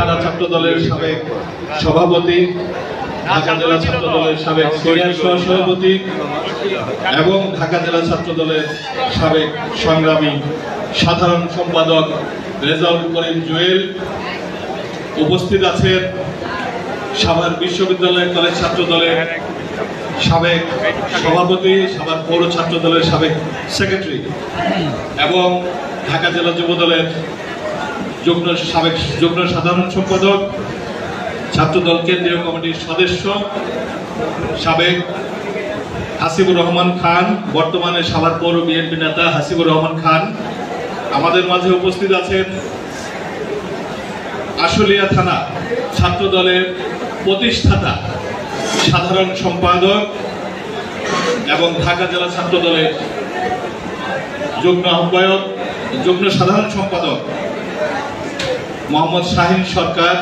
থানা ছাত্র দলের সাবেক সভাপতি, ঢাকা জেলা ছাত্র দলের সাবেক সিনিয়র সহ-সভাপতি এবং ঢাকা জেলা ছাত্র দলের সাবেক সংগ্রামী সাধারণ সম্পাদক রেজাউল করিম জুয়েল। উপস্থিত আছেন সাভার বিশ্ববিদ্যালয় কলেজ ছাত্র দলের সাবেক সভাপতি, সাভার পৌর ছাত্র দলের সাবেক সেক্রেটারি এবং ঢাকা জেলা যুব দলের সাবেক যুগ্ম সাধারণ সম্পাদক, ছাত্রদল কেন্দ্রীয় কমিটির সদস্য সাবেক হাসিবুর রহমান খান, বর্তমানে সাভার পৌর বিএনপি নেতা হাসিবুর রহমান খান। আমাদের মাঝে উপস্থিত আছেন আশুলিয়া থানা ছাত্র দলের প্রতিষ্ঠাতা সাধারণ সম্পাদক এবং ঢাকা জেলা ছাত্র দলের যুগ্ম আহ্বায়ক, যুগ্ম সাধারণ সম্পাদক মোহাম্মদ শাহিন সরকার।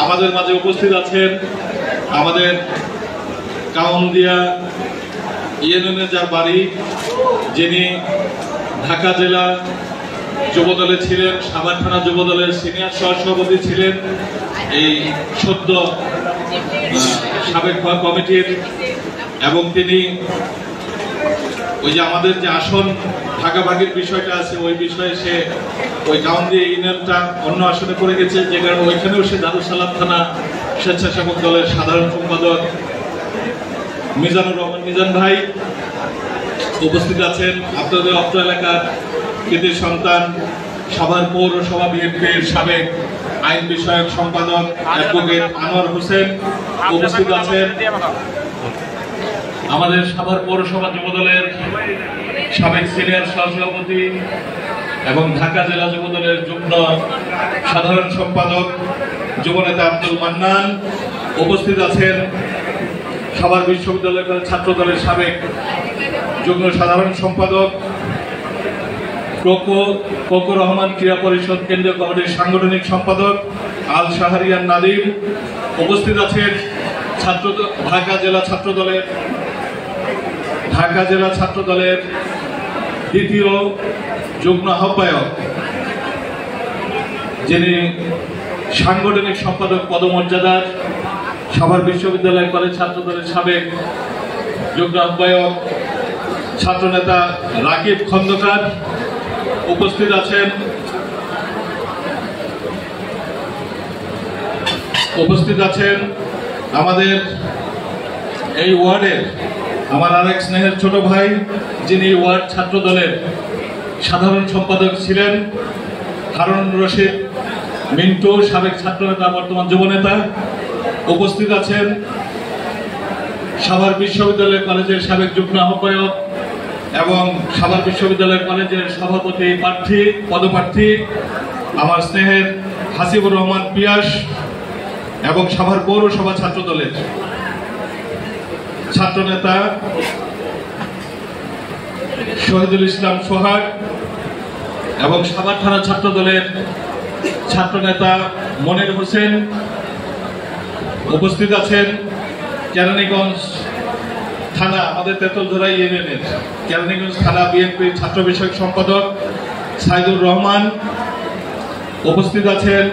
আমাদের মাঝে উপস্থিত আছেন আমাদের কাউন্দিয়া ইউনিয়নে যার বাড়ি, যিনি ঢাকা জেলা যুবদলে ছিলেন, সাভার থানা যুবদলের সিনিয়র সহসভাপতি ছিলেন, এই সদ্য সাবেক কমিটির, এবং তিনি ওই যে আমাদের যে আসন ভাগাভাগির বিষয়টা আছে ওই বিষয়ে সে ওই কাউন্দিয়া ইউনিয়নটা অন্য আসনে করে গেছে, যে কারণে ওইখানেও সে দারুসালাম থানা স্বেচ্ছাসেবক দলের সাধারণ সম্পাদক মিজানুর রহমান মিজান ভাই। উপস্থিত আছেন আপনাদের অত্র এলাকার কৃতি সন্তান সাভার পৌরসভা বিএনপির সাবেক আইন বিষয়ক সম্পাদক অ্যাডভোকেট আনোয়ার হোসেন। উপস্থিত আছেন আমাদের সাভার পৌরসভা যুবদলের সাবেক সিনিয়র সহসভাপতি এবং ঢাকা জেলা যুবদলের যুগ্ম সাধারণ সম্পাদক যুবনেতা আব্দুল মান্নান। উপস্থিত আছেন সাভার বিশ্ববিদ্যালয়ের ছাত্র দলের সাবেক যুগ্ম সাধারণ সম্পাদক কোকো রহমান ক্রীড়া পরিষদ কেন্দ্রীয় কমিটির সাংগঠনিক সম্পাদক আল শাহরিয়ার নাদিম। উপস্থিত আছেন ঢাকা জেলা ছাত্র দলের দ্বিতীয় যুগ্ম আহ্বায়ক, যিনি সাংগঠনিক সম্পাদক পদমর্যাদার সাভার বিশ্ববিদ্যালয় কলেজ ছাত্র দলের সাবেক যুগ্ম আহ্বায়ক ছাত্রনেতা রাকিব খন্দকার। উপস্থিত আছেন আমাদের এই ওয়ার্ডের আমার আরেক স্নেহের ছোট ভাই, যিনি ওয়ার্ড ছাত্র দলের সাধারণ সম্পাদক ছিলেন, হারুন রশিদ মিন্টু, সাবেক ছাত্রনেতা বর্তমান যুবনেতা। উপস্থিত আছেন সাভার বিশ্ববিদ্যালয় কলেজের সাবেক যুগ্ম আহ্বায়ক এবং সাভার বিশ্ববিদ্যালয় কলেজের সভাপতি পদপ্রার্থী আমার স্নেহের হাসিবুর রহমান পিয়াস এবং সাভার পৌরসভা ছাত্র দলের ছাত্রনেতা শহীদুল ইসলাম সোহাগ এবং সাভার থানা ছাত্র দলের ছাত্রনেতা মনির হোসেন। উপস্থিত আছেন কেরানীগঞ্জ থানা আমাদের তেঁতুলধরা ইউনিয়নের কেরানীগঞ্জ থানা বিএনপির ছাত্র বিষয়ক সম্পাদক সাইদুর রহমান। উপস্থিত আছেন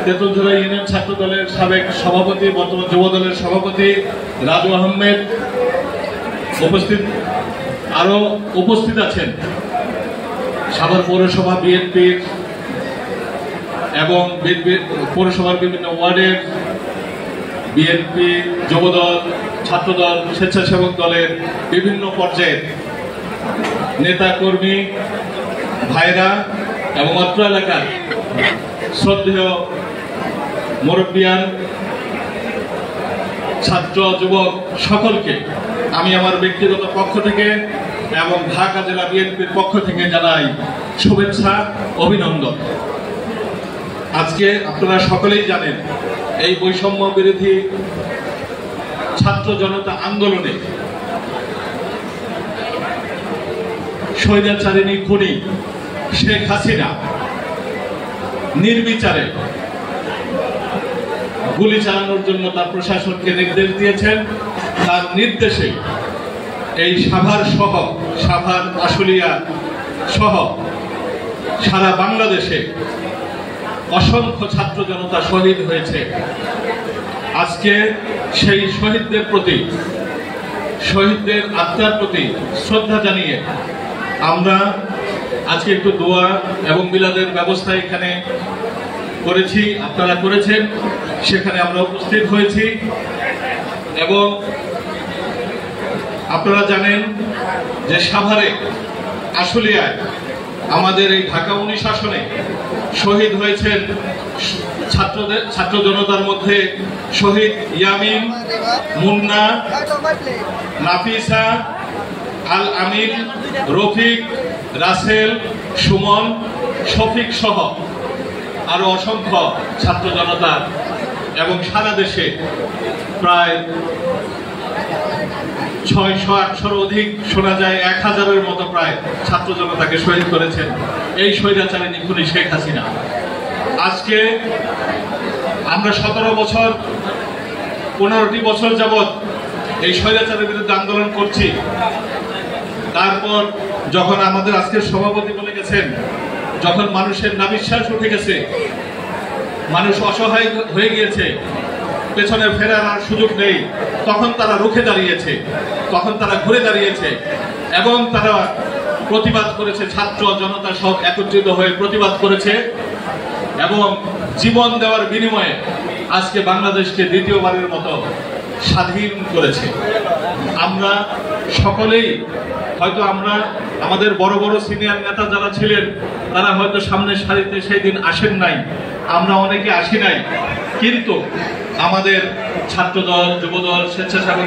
তেঁতুলধরা ইউনিয়ন ছাত্র দলের সাবেক সভাপতি, বর্তমান যুব দলের সভাপতি রাজু আহমেদ। উপস্থিত আছেন সাভার পৌরসভা বিএনপির এবং পৌরসভার বিভিন্ন ওয়ার্ডের বিএনপি, যুবদল, ছাত্রদল, স্বেচ্ছাসেবক দলের বিভিন্ন পর্যায়ের নেতা কর্মী ভাইরা এবং অত্র এলাকার শ্রদ্ধেয় মুরব্বিয়ান, ছাত্র যুবক সকলকে আমি আমার ব্যক্তিগত পক্ষ থেকে এবং ঢাকা জেলা বিএনপির পক্ষ থেকে জানাই শুভেচ্ছা, অভিনন্দন। আজকে আপনারা সকলেই জানেন এই বৈষম্য বিরোধী ছাত্র জনতা আন্দোলনে স্বৈরাচারিণী খুনি শেখ হাসিনা নির্বিচারে গুলি চালানোর জন্য তার প্রশাসনকে নির্দেশ দিয়েছেন। তার নির্দেশে এই সাভার আশুলিয়া সহ সারা বাংলাদেশে অসংখ্য ছাত্র জনতা শহীদ হয়েছে। আজকে সেই শহীদদের প্রতি, শহীদদের আত্মার প্রতি শ্রদ্ধা জানিয়ে আমরা আজকে একটু দোয়া এবং মিলাদের ব্যবস্থা এখানে করেছি, আপনারা করেছেন, সেখানে আমরা উপস্থিত হয়েছি। এবং আপনারা জানেন যে সাভারে আশুলিয়ায় আমাদের এই ঢাকা 19 শাসনে শহীদ হয়েছেন ছাত্র জনতার মধ্যে শহীদ ইয়ামিন, মুন্না, নাফিসা, আল আমিন, রফিক, রাসেল, সুমন, শফিক সহ আরো অসংখ্য ছাত্র জনতা এবং সারা দেশে প্রায় 600-800 অধিক, শোনা যায় 1000-এর মতো প্রায় ছাত্র জনতাকে শহীদ করেছেন এই স্বৈরাচারী খুনি শেখ হাসিনা। আজকে আমরা 17 বছর 15টি বছর যাবৎ এই স্বৈরাচারের বিরুদ্ধে আন্দোলন করছি। তারপর যখন আমাদের আজকের সভাপতি বলে গেছেন, যখন মানুষের নাবিশ্বাস উঠে গেছে, মানুষ অসহায় হয়ে গিয়েছে, পেছনে ফেরার আর সুযোগ নেই, তখন তারা রুখে দাঁড়িয়েছে, তখন তারা ঘুরে দাঁড়িয়েছে এবং তারা প্রতিবাদ করেছে। ছাত্র জনতা সব একত্রিত হয়ে প্রতিবাদ করেছে এবং জীবন দেওয়ার বিনিময়ে আজকে বাংলাদেশকে দ্বিতীয়বারের মতো স্বাধীন করেছে। আমরা সকলেই হয়তো আমাদের বড় বড় সিনিয়র নেতা যারা ছিলেন তারা হয়তো সামনের সারিতে সেই দিন আসেন নাই, আমরা অনেকে আসি নাই, কিন্তু আমাদের ছাত্রদল, যুবদল, স্বেচ্ছাসেবক